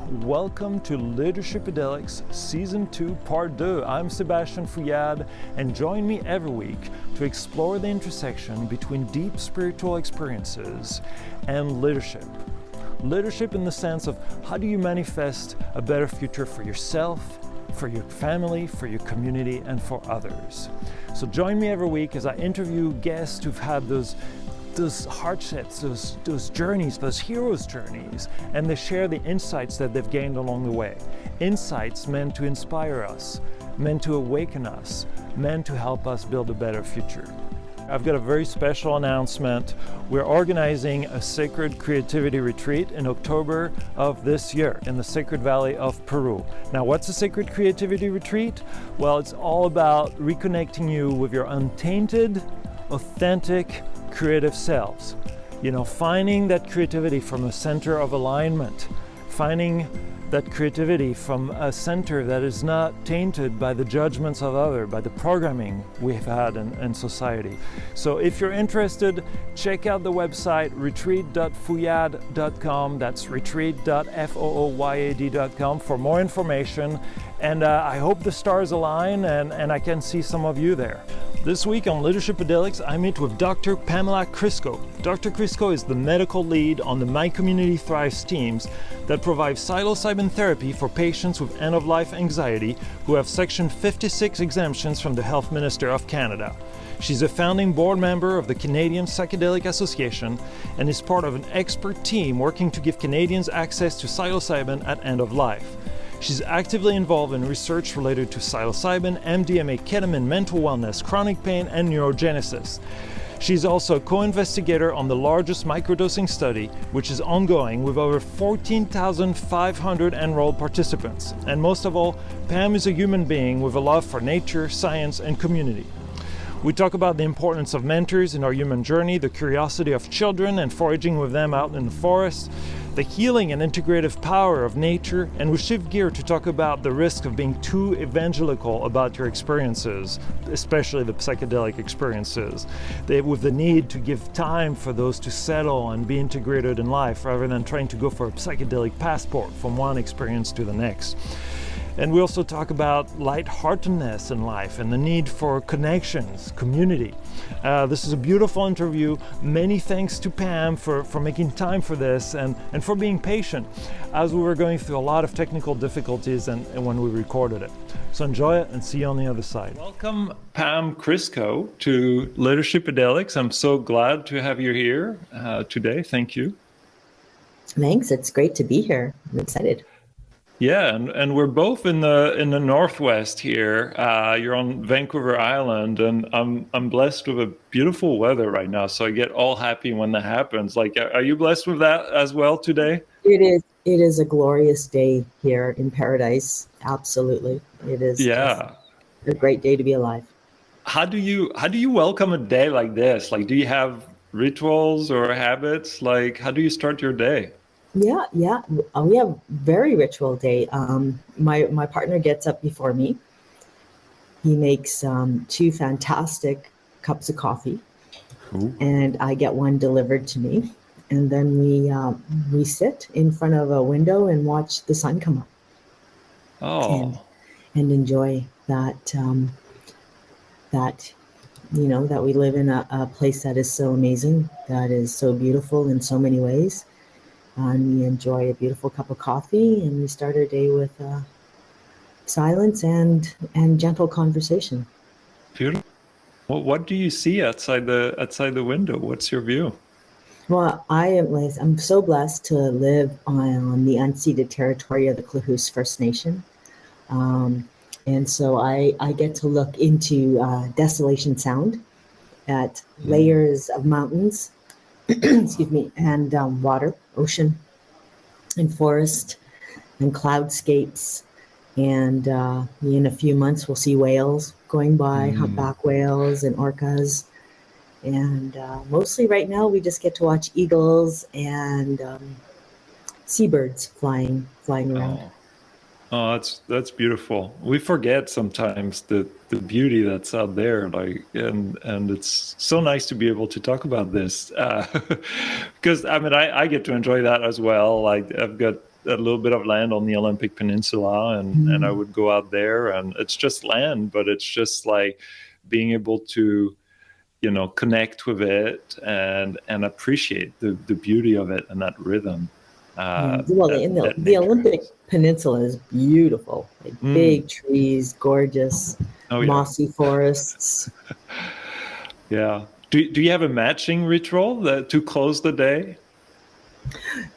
welcome to Leadershipedelics Season 2 Part 2. I'm Sebastian Fouillade, and join me every week to explore the intersection between deep spiritual experiences and leadership. Leadership in the sense of how do you manifest a better future for yourself, for your family, for your community, and for others. So join me every week as I interview guests who've had those hardships, those journeys, those heroes' journeys, and they share the insights that they've gained along the way. Insights meant to inspire us, meant to awaken us, meant to help us build a better future. I've got a very special announcement. We're organizing a Sacred Creativity Retreat in October of this year in the Sacred Valley of Peru. Now, what's a Sacred Creativity Retreat? Well, it's all about reconnecting you with your untainted, authentic, creative selves. You know, finding that creativity from a center of alignment, finding that creativity from a center that is not tainted by the judgments of others, by the programming we've had in society. So if you're interested, check out the website retreat.fouillade.com. That's retreat.fooyad.com for more information. And I hope the stars align and I can see some of you there. This week on Leadershipedelics, I meet with Doctor Pamela Kryskow. Dr. Kryskow is the medical lead on the My Community Thrives teams that provide psilocybin therapy for patients with end-of-life anxiety who have Section 56 exemptions from the Health Minister of Canada. She's a founding board member of the Canadian Psychedelic Association and is part of an expert team working to give Canadians access to psilocybin at end of life. She's actively involved in research related to psilocybin, MDMA, ketamine, mental wellness, chronic pain, and neurogenesis. She's also a co-investigator on the largest microdosing study, which is ongoing with over 14,500 enrolled participants. And most of all, Pam is a human being with a love for nature, science, and community. We talk about the importance of mentors in our human journey, the curiosity of children and foraging with them out in the forest, the healing and integrative power of nature, and we shift gear to talk about the risk of being too evangelical about your experiences, especially the psychedelic experiences, with the need to give time for those to settle and be integrated in life rather than trying to go for a psychedelic passport from one experience to the next. And we also talk about lightheartedness in life and the need for connections, community. This is a beautiful interview. Many thanks to Pam for making time for this and for being patient as we were going through a lot of technical difficulties and when we recorded it. So enjoy it and see you on the other side. Welcome, Pam Kryskow, to Leadershipedelics. I'm so glad to have you here today. Thank you. Thanks. It's great to be here. I'm excited. Yeah, and we're both in the Northwest here. You're on Vancouver Island, and I'm blessed with a beautiful weather right now. So I get all happy when that happens. Like, are you blessed with that as well today? It is. It is a glorious day here in paradise. Absolutely, it is. Yeah, a great day to be alive. How do you welcome a day like this? Like, do you have rituals or habits? Like, how do you start your day? Yeah. We have very ritual day. My partner gets up before me. He makes 2 fantastic cups of coffee. Ooh. And I get one delivered to me. And then we sit in front of a window and watch the sun come up. Oh. And enjoy that that we live in a place that is so amazing, that is so beautiful in so many ways. And we enjoy a beautiful cup of coffee, and we start our day with silence and gentle conversation. Beautiful. Well, what do you see outside the window? What's your view? Well, I'm so blessed to live on the unceded territory of the Klahoose First Nation, and so I get to look into Desolation Sound at layers of mountains. Excuse me, and water, ocean, and forest, and cloudscapes. And in a few months, we'll see whales going by, humpback whales and orcas. And mostly right now, we just get to watch eagles and seabirds flying around. Oh, that's beautiful. We forget sometimes the beauty that's out there, like, and it's so nice to be able to talk about this because I mean I get to enjoy that as well. Like I've got a little bit of land on the Olympic Peninsula, and I would go out there, and it's just land, but it's just like being able to, connect with it and appreciate the beauty of it and that rhythm. Well, that the nature Olympic has. Peninsula is beautiful, like big trees, gorgeous, Oh yeah, mossy forests. yeah. Do you have a matching ritual to close the day?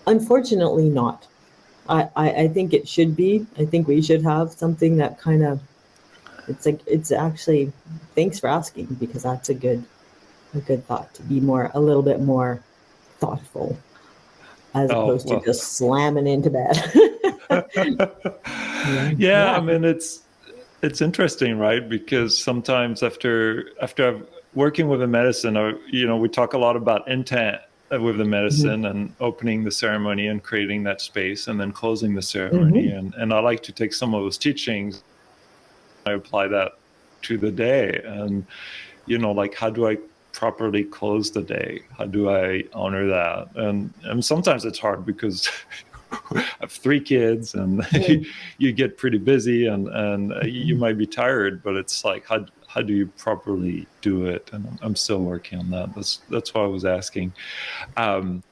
Unfortunately, not. I think it should be. I think we should have something that kind of, it's actually, thanks for asking, because that's a good thought, to be a little bit more thoughtful, as Oh opposed to well. just slamming into bed. Yeah. Yeah, I Yeah. mean it's interesting, right? Because sometimes after I've working with the medicine, we talk a lot about intent with the Mhm. medicine and opening the ceremony and creating that space and then closing the ceremony. Mhm. And I like to take some of those teachings, I apply that to the day. And, like, how do I properly close the day? How do I honor that? And sometimes it's hard because I have 3 kids, and Mhm. you get pretty busy, and you might be tired, but it's like, how do you properly do it? And I'm still working on that. That's why I was asking. Um,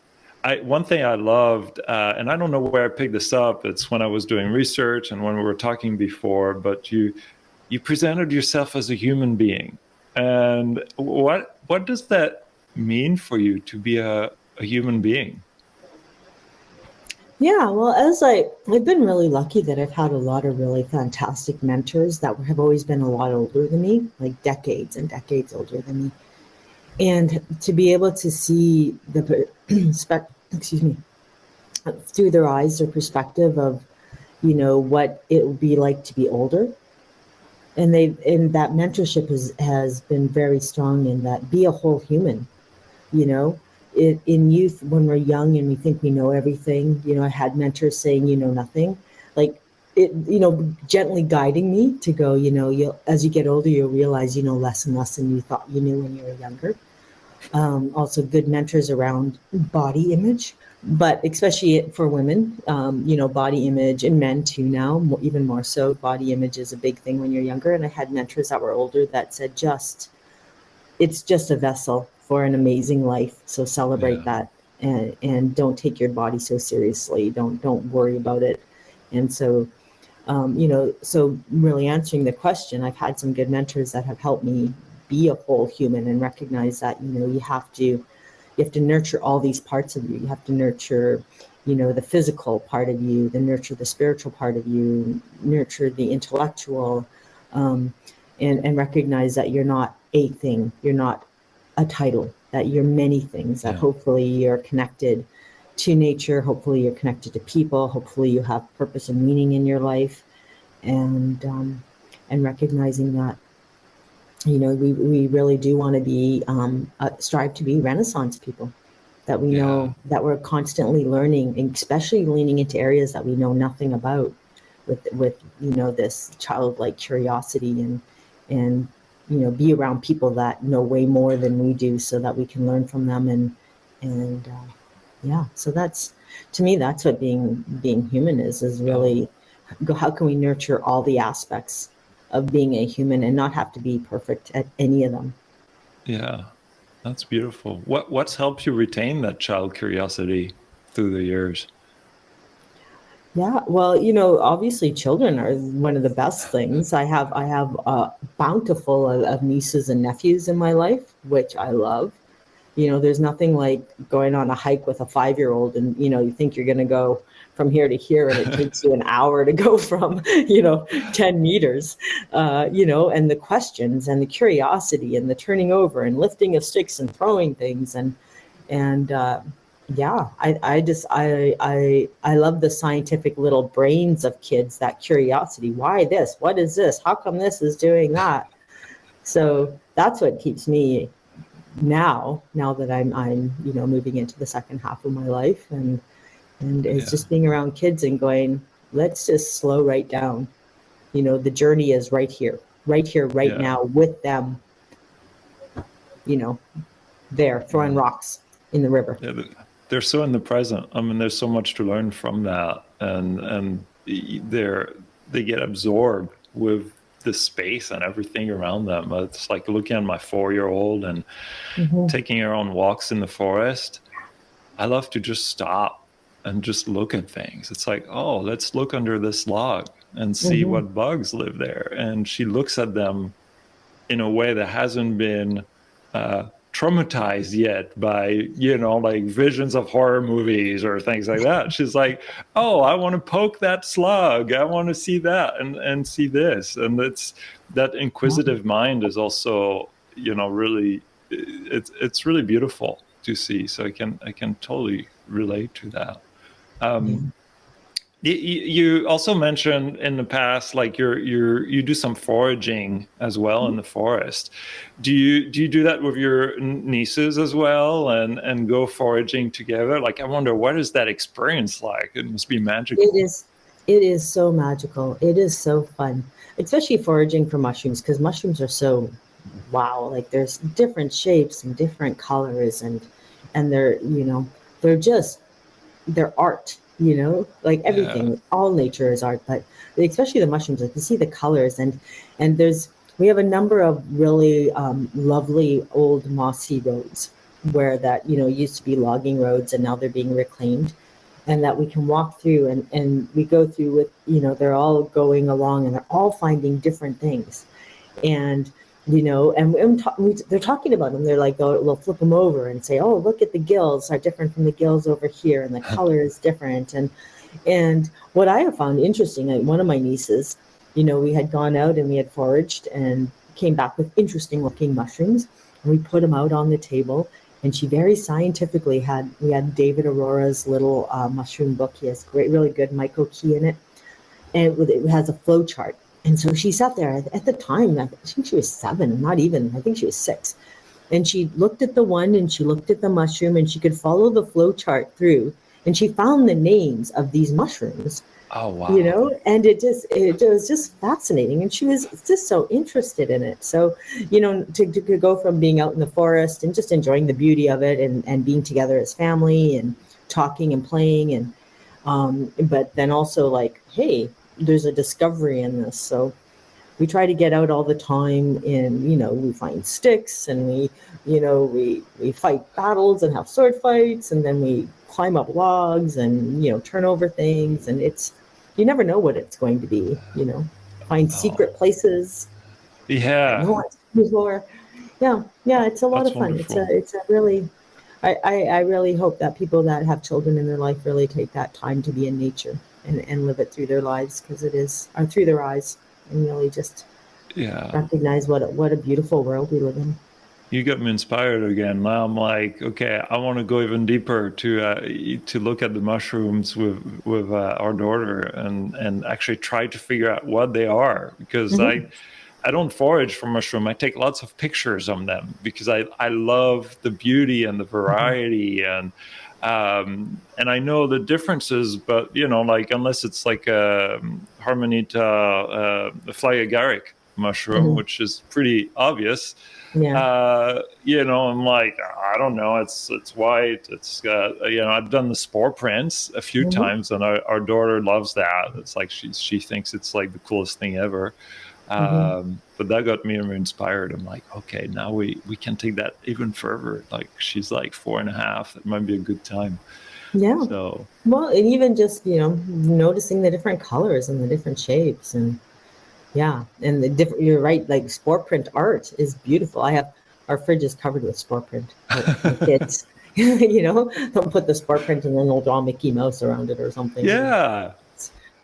one thing I loved, and I don't know where I picked this up. It's when I was doing research and when we were talking before, but you presented yourself as a human being. And what does that mean for you to be a human being? Yeah, well, I've been really lucky that I've had a lot of really fantastic mentors that have always been a lot older than me, like decades and decades older than me. And to be able to see the excuse me, through their eyes, their perspective of, what it would be like to be older. And that mentorship has been very strong in that, be a whole human, you know. In youth, when we're young and we think we know everything, I had mentors saying, nothing, like it, gently guiding me to go, as you get older, you'll realize you know less and less than you thought you knew when you were younger. Also good mentors around body image, but especially for women, body image, and men too now, even more so. Body image is a big thing when you're younger. And I had mentors that were older that said, it's just a vessel for an amazing life. So celebrate Yeah. that, and don't take your body so seriously. Don't worry about it. And so, so really answering the question, I've had some good mentors that have helped me be a whole human and recognize that, you have to nurture all these parts of you. You have to nurture, the physical part of you, then nurture the spiritual part of you, nurture the intellectual, and recognize that you're not a thing, you're not a title, that you're many things, that Yeah. hopefully you're connected to nature, hopefully you're connected to people, hopefully you have purpose and meaning in your life, and recognizing that, we really do want to be, strive to be Renaissance people, that we Yeah. know that we're constantly learning, and especially leaning into areas that we know nothing about, with this childlike curiosity, and be around people that know way more than we do, so that we can learn from them. And yeah, so that's, to me, that's what being human is Oh, really, how can we nurture all the aspects of being a human and not have to be perfect at any of them. yeah. That's beautiful. What's helped you retain that child curiosity through the years? Yeah, well, obviously children are one of the best things. I have bountiful of nieces and nephews in my life, which I love. There's nothing like going on a hike with a 5-year-old, and you think you're going to go from here to here, and it takes you an hour to go from 10 meters. And the questions and the curiosity and the turning over and lifting of sticks and throwing things, and yeah, I love the scientific little brains of kids, that curiosity. Why this? What is this? How come this is doing that? So that's what keeps me now that I'm moving into the second half of my life, and it's Yeah. just being around kids and going, let's just slow right down. The journey is right here, right Yeah. now, with them, you know, there throwing Yeah. rocks in the river. Yeah, they're so in the present. I mean, there's so much to learn from that, and they get absorbed with the space and everything around them. It's like looking at my 4-year-old and taking her on walks in the forest. I love to just stop and just look at things. It's like, oh, let's look under this log and see what bugs live there. And she looks at them in a way that hasn't been traumatized yet by, like visions of horror movies or things like that. She's like, oh, I want to poke that slug. I want to see that and see this. And that inquisitive mind is also, really, it's really beautiful to see. So I can totally relate to that. You also mentioned in the past, like you do some foraging as well in the forest. Do you do that with your nieces as well, and go foraging together? Like, I wonder, what is that experience like? It must be magical. It is so magical. It is so fun, especially foraging for mushrooms, because mushrooms are so wow. Like, there's different shapes and different colors, and they're they're art. Like everything, all nature is art, but especially the mushrooms, like you see the colors, and we have a number of really lovely old mossy roads where that, used to be logging roads, and now they're being reclaimed, and that we can walk through, and we go through with, they're all going along and they're all finding different things. And they're talking about them. They're like, they'll flip them over and say, oh, look at the gills are different from the gills over here, and the color is different. And what I have found interesting, like one of my nieces, we had gone out and we had foraged and came back with interesting looking mushrooms, and we put them out on the table. And she very scientifically we had David Aurora's little mushroom book. He has really good myco-key in it, and it has a flow chart. And so she sat there at the time, I think she was 7, not even, I think she was 6. And she looked at the one and she looked at the mushroom, and she could follow the flow chart through, and she found the names of these mushrooms. Oh, wow. And it was just fascinating. And she was just so interested in it. So, to go from being out in the forest and just enjoying the beauty of it, and being together as family and talking and playing, and but then also like, hey, there's a discovery in this. So we try to get out all the time, and we find sticks, and we fight battles and have sword fights, and then we climb up logs and turn over things, and you never know what it's going to be. Find secret places. Yeah. Yeah, it's a lot That's of fun. wonderful. It's a really, I really hope that people that have children in their life really take that time to be in nature and live it through their lives, because it is, or through their eyes, and really just recognize what a beautiful world we live in. You got me inspired again. Now I'm like, okay, I want to go even deeper to look at the mushrooms with our daughter, and actually try to figure out what they are, because I don't forage for mushroom. I take lots of pictures of them because I love the beauty and the variety, and I know the differences, but like, unless it's like a Harmonita, a fly agaric mushroom, which is pretty obvious. I'm like, I don't know, it's white, it's got, I've done the spore prints a few times, and our daughter loves that. It's like she thinks it's like the coolest thing ever. But that got me inspired. I'm like, okay, now we can take that even further. Like, she's like 4.5. It might be a good time. Yeah. So, well, and even just, noticing the different colors and the different shapes, and and the different, you're right, like spore print art is beautiful. Our fridge is covered with spore print. The kids, they'll put the spore print and then they'll draw Mickey Mouse around it or something. Yeah.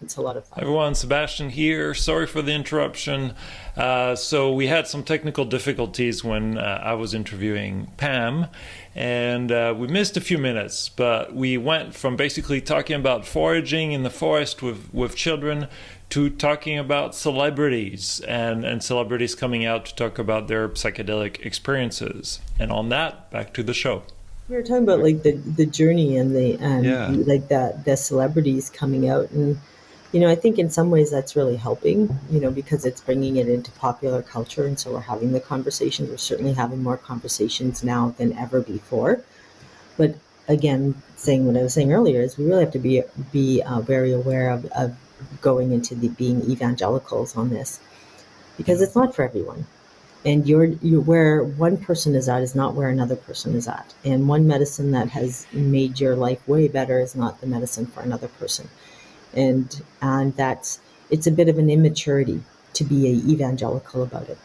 It's a lot of fun. Everyone, Sebastian here. Sorry for the interruption. So we had some technical difficulties when I was interviewing Pam, and we missed a few minutes, but we went from basically talking about foraging in the forest with children to talking about celebrities and celebrities coming out to talk about their psychedelic experiences. And on that, back to the show. We were talking about like the journey and like the celebrities coming out, and I think in some ways that's really helping, because it's bringing it into popular culture, and so we're having the conversations. We're certainly having more conversations now than ever before. But again, saying what I was saying earlier, is we really have to be very aware of going into being evangelicals on this, because Yeah. it's not for everyone. And you're where one person is at is not where another person is at. And one medicine that has made your life way better is not the medicine for another person. And that's, it's a bit of an immaturity to be a evangelical about it.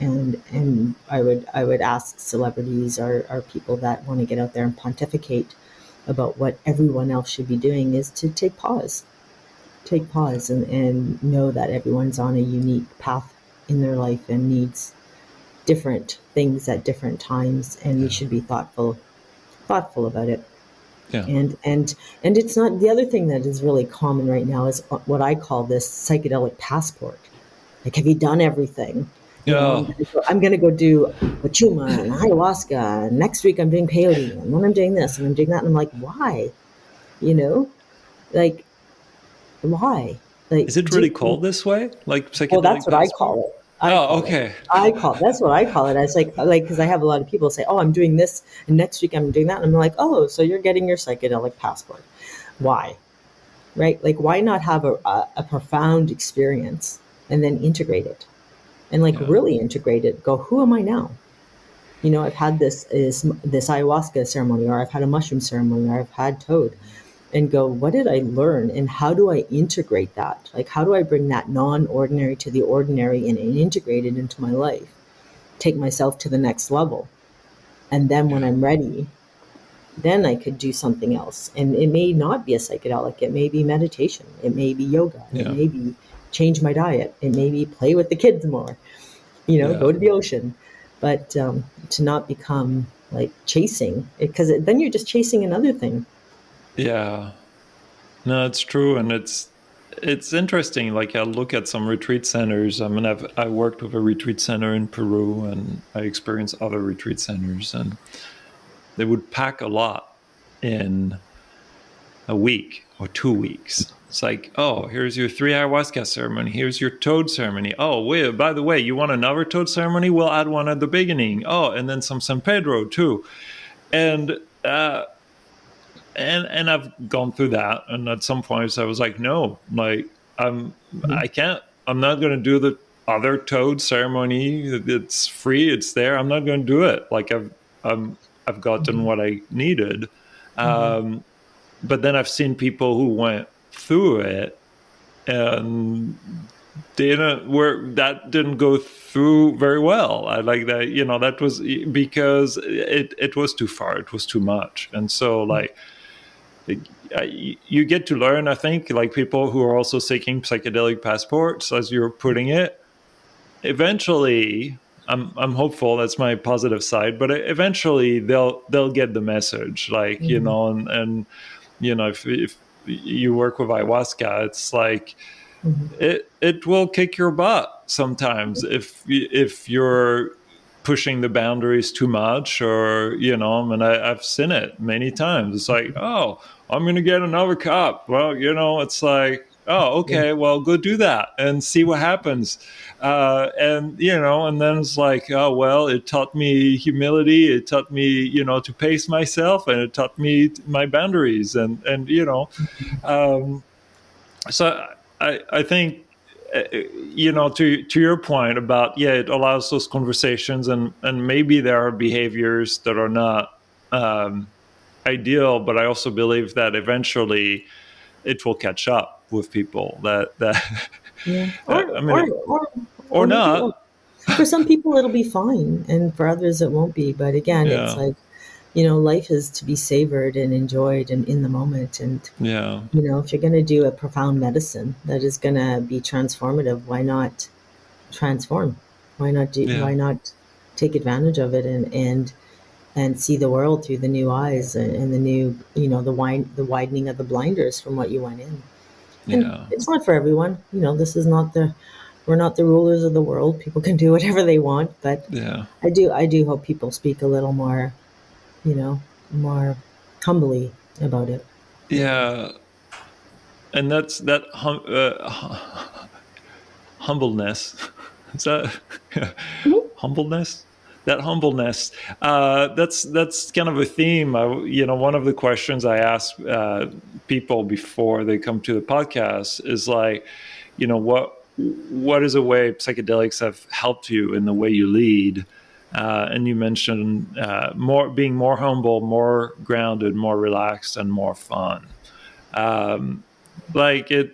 And I would ask celebrities or people that want to get out there and pontificate about what everyone else should be doing, is to take pause and know that everyone's on a unique path in their life and needs different things at different times, and we Yeah. should be thoughtful about it. Yeah. And it's not, the other thing that is really common right now is what I call this psychedelic passport. Like, have you done everything? You know, Yeah. I'm gonna go do a chuma and ayahuasca, and next week I'm doing peyote, and then I'm doing this and I'm doing that, and I'm like, why? You know, like, why? Like, Is it really called this way? Like well, that's psychedelic what I passport? call it. Oh, okay. That's what I call it. I was like, because I have a lot of people say, oh, I'm doing this, and next week I'm doing that. And I'm like, oh, so you're getting your psychedelic passport. Why? Right? Like, why not have a profound experience and then integrate it? And like, Yeah. really integrate it. Go, who am I now? You know, I've had this ayahuasca ceremony, or I've had a mushroom ceremony, or I've had toad, and go, what did I learn, and how do I integrate that? Like, how do I bring that non-ordinary to the ordinary and integrate it into my life, take myself to the next level? And then when Yeah. I'm ready, then I could do something else. And it may not be a psychedelic, it may be meditation, it may be yoga, it Yeah. may be change my diet, it may be play with the kids more, you know, Yeah. go to the ocean. But to not become like chasing it, because then you're just chasing another thing. Yeah. No, it's true, and it's interesting. Like, I look at some retreat centers. I mean, I worked with a retreat center in Peru, and I experienced other retreat centers, and they would pack a lot in a week or 2 weeks. It's like, oh, here's your 3 ayahuasca ceremony. Here's your toad ceremony. Oh, wait, by the way, you want another toad ceremony? We'll add one at the beginning. Oh, and then some San Pedro too. And uh, and I've gone through that. And at some points, I was like, no, like Mhm. I can't. I'm not going to do the other toad ceremony. It's free. It's there. I'm not going to do it. Like, I've gotten Mhm. what I needed. Mhm. Um, but then I've seen people who went through it and didn't where that didn't go through very well. I like that, that was because it was too far, it was too much. And so, like, you get to learn, I think, like, people who are also seeking psychedelic passports, as you're putting it, eventually, I'm hopeful, that's my positive side, but eventually they'll get the message, like, Mhm. and if you work with ayahuasca, it's like Mhm. it will kick your butt sometimes if you're pushing the boundaries too much, or and I've seen it many times. It's like, oh, I'm gonna get another cup. Well, it's like, oh, Yeah. okay, well, go do that and see what happens. And then it's like, oh, well, it taught me humility, it taught me to pace myself, and it taught me my boundaries, and um, so I think, to your point about, yeah, it allows those conversations, and maybe there are behaviors that are not um, ideal, but I also believe that eventually it will catch up with people that Yeah. I mean, or Or maybe it not. won't. For some people it'll be fine, and for others it won't be. But again, it's Yeah. like, life is to be savored and enjoyed and in the moment. And Yeah. if you're going to do a profound medicine that is going to be transformative, why not transform? Yeah. Why not take advantage of it and see the world through the new eyes, and the new, the widening of the blinders from what you went in. And Yeah. it's not for everyone. This is not we're not the rulers of the world. People can do whatever they want, but Yeah. I do hope people speak a little more, more humbly about it. Yeah. And that's that humbleness. Is that Mhm. humbleness? that humbleness. That's kind of a theme. One of the questions I ask people before they come to the podcast is like, what is a way psychedelics have helped you in the way you lead? And you mentioned being more humble, more grounded, more relaxed, and more fun. Like did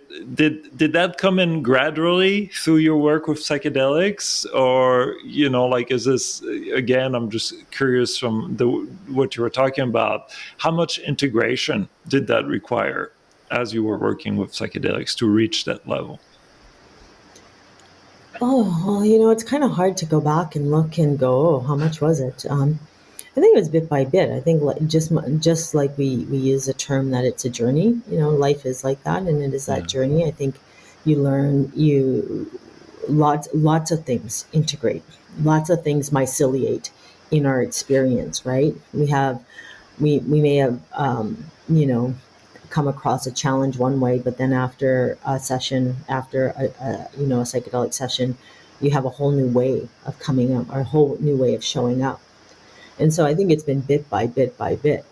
that come in gradually through your work with psychedelics, or like, is this, again, I'm just curious from what you were talking about, how much integration did that require as you were working with psychedelics to reach that level? Oh, well, it's kind of hard to go back and look and go, oh, how much was it? I think it was bit by bit. I think just like we use a term that it's a journey. Life is like that, and it is that journey. I think you learn lots of things integrate, lots of things myceliate in our experience. Right? We may have come across a challenge one way, but then after a session, after a psychedelic session, you have a whole new way of coming up, or a whole new way of showing up. And so I think it's been bit by bit by bit.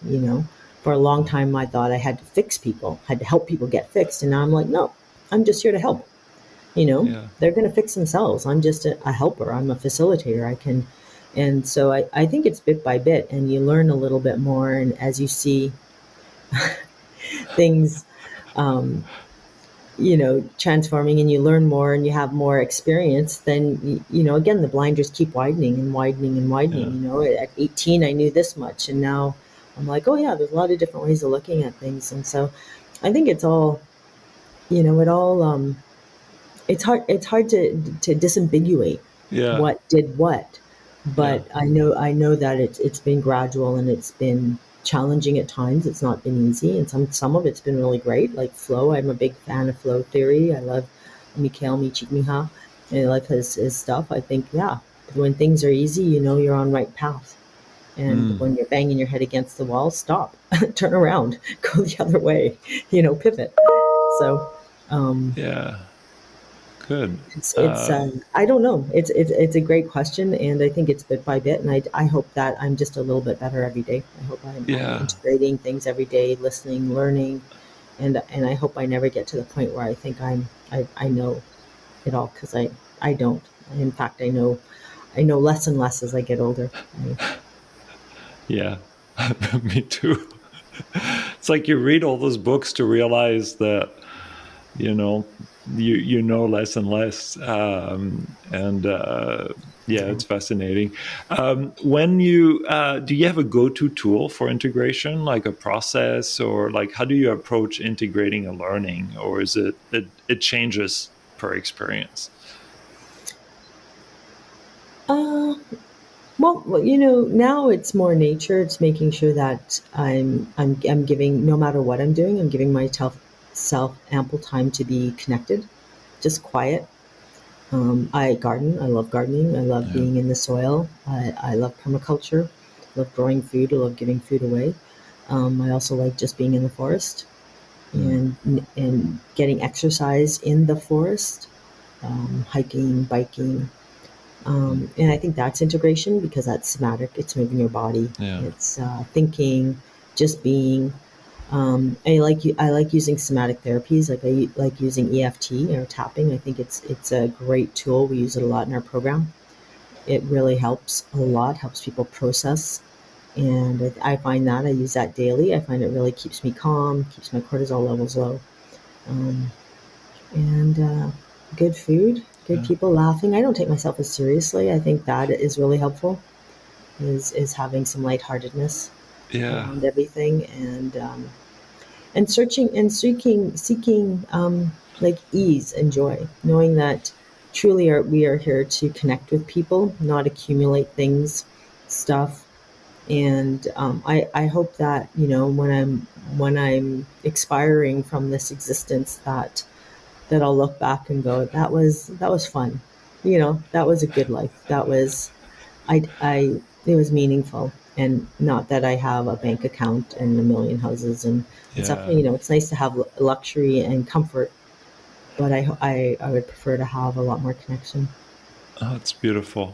For a long time, I thought I had to fix people, had to help people get fixed. And now I'm like, no, I'm just here to help. They're going to fix themselves. I'm just a helper. I'm a facilitator. And so I think it's bit by bit, and you learn a little bit more. And as you see things, transforming, and you learn more and you have more experience, then, again, the blinders keep widening and widening and widening. At 18, I knew this much, and now I'm like, oh yeah, there's a lot of different ways of looking at things. And so I think it's all, it's hard to disambiguate what did what, but I know that it's been gradual, and it's been challenging at times. It's not been easy, and some of it's been really great, like flow. I'm a big fan of flow theory. I love Mikhail Csikszentmihalyi, and I like his stuff. I think, when things are easy, you're on right path, and when you're banging your head against the wall, stop, turn around, go the other way, pivot. So good. It's I don't know. It's a great question, and I think it's bit by bit, and I hope that I'm just a little bit better every day. I hope I'm integrating things every day, listening, learning, and I hope I never get to the point where I think I know it all, because I don't. In fact, I know less and less as I get older. Yeah, me too. It's like you read all those books to realize that you know less and less, it's fascinating. When you do you have a go-to tool for integration, like a process, or like how do you approach integrating a learning, or is it changes per experience? Well, now it's more nature. It's making sure that I'm giving, no matter what I'm doing, I'm giving myself ample time to be connected, just quiet. I garden. I love gardening. I love being in the soil. I love permaculture. I love growing food. I love giving food away. I also like just being in the forest and getting exercise in the forest, hiking, biking. And I think that's integration, because that's somatic. It's moving your body. It's thinking, just being. I like using somatic therapies. Like I like using EFT, or tapping. I think it's a great tool. We use it a lot in our program. It really helps a lot. Helps people process, and I find that I use that daily. I find it really keeps me calm, keeps my cortisol levels low, and good food. Good people, laughing. I don't take myself as seriously. I think that is really helpful. Is having some lightheartedness around everything, and searching and seeking like ease and joy, knowing that truly we are here to connect with people, not accumulate things, stuff. And I hope that when I'm expiring from this existence, that I'll look back and go, that was fun. That was a good life. That was, it was meaningful. And not that I have a bank account and a million houses and stuff. It's nice to have luxury and comfort, but I would prefer to have a lot more connection. Oh, it's beautiful.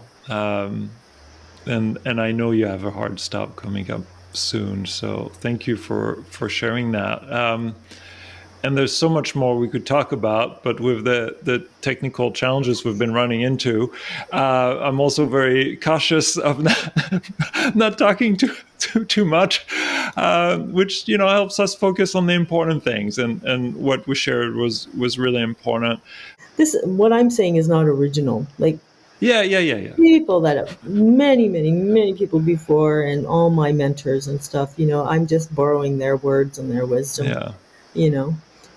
And I know you have a hard stop coming up soon, so thank you for sharing that. And there's so much more we could talk about, but with the technical challenges we've been running into, I'm also very cautious of not talking too much, which helps us focus on the important things. And what we shared was really important. What I'm saying is not original. Like, yeah. people that have many people before, and all my mentors and stuff. I'm just borrowing their words and their wisdom. Yeah.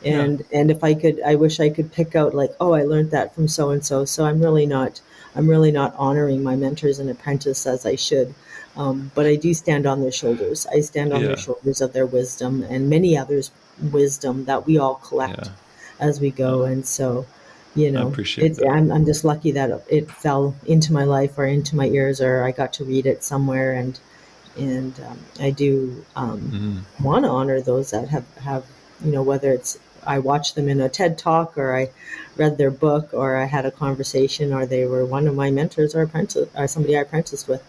And if I could, I wish I could pick out like, oh, I learned that from so and so. So I'm really not honoring my mentors and apprentices as I should. But I do stand on their shoulders. I stand on their shoulders of their wisdom and many others' wisdom that we all collect as we go. And so, I appreciate that. I'm just lucky that it fell into my life or into my ears, or I got to read it somewhere. And I do want to honor those that have whether it's I watched them in a TED talk, or I read their book, or I had a conversation, or they were one of my mentors or apprentice, or somebody I apprenticed with.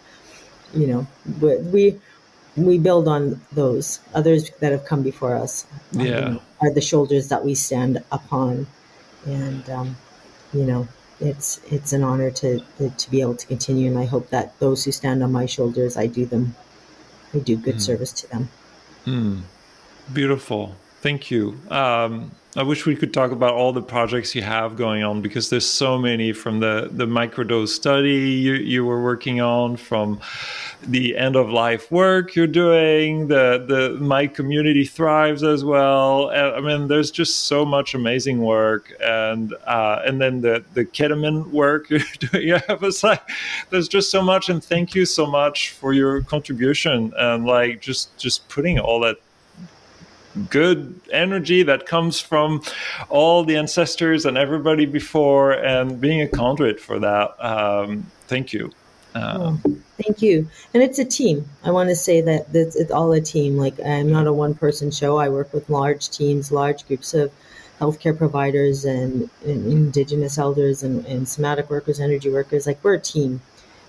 But we build on those others that have come before us. Are the shoulders that we stand upon, and it's an honor to be able to continue. And I hope that those who stand on my shoulders, I do good service to them. Beautiful. Thank you. I wish we could talk about all the projects you have going on, because there's so many, from the microdose study you were working on, from the end of life work you're doing, the My Community Thrives as well. I mean, there's just so much amazing work, and then the ketamine work you're doing. There's just so much, and thank you so much for your contribution, and like just putting all that good energy that comes from all the ancestors and everybody before, and being a conduit for that. Thank you. Thank you. And it's a team. I want to say that it's all a team. Like, I'm not a one-person show. I work with large teams, large groups of healthcare providers and Indigenous elders and somatic workers, energy workers. Like, we're a team.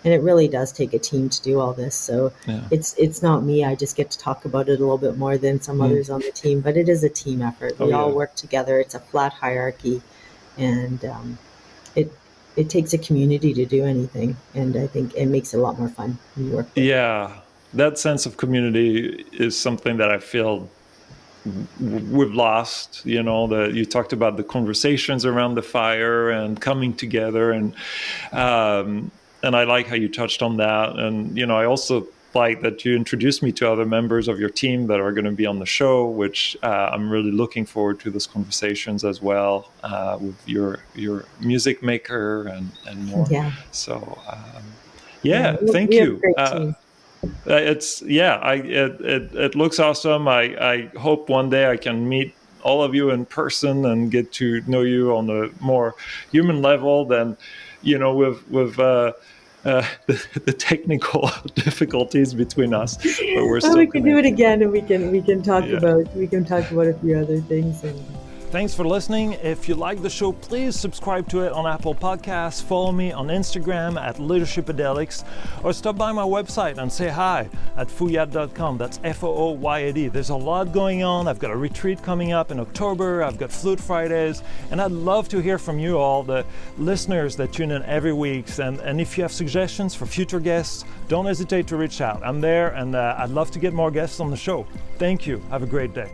And it really does take a team to do all this. So it's not me. I just get to talk about it a little bit more than some others on the team. But it is a team effort. We all work together. It's a flat hierarchy. And it takes a community to do anything. And I think it makes it a lot more fun when you work with. Yeah, that sense of community is something that I feel we've lost. You talked about the conversations around the fire and coming together, and I like how you touched on that. And, I also like that you introduced me to other members of your team that are going to be on the show, which I'm really looking forward to those conversations as well, with your music maker and more. Yeah. So, thank you. It looks awesome. I hope one day I can meet all of you in person and get to know you on a more human level than, with the technical difficulties between us. But we're still we can do it again, and we can talk about a few other things. Thanks for listening. If you like the show, please subscribe to it on Apple Podcasts, follow me on Instagram at Leadershipedelics, or stop by my website and say hi at fooyad.com. That's FOOYAD. There's a lot going on. I've got a retreat coming up in October. I've got Flute Fridays, and I'd love to hear from you all, the listeners that tune in every week. And if you have suggestions for future guests, don't hesitate to reach out. I'm there, and I'd love to get more guests on the show. Thank you. Have a great day.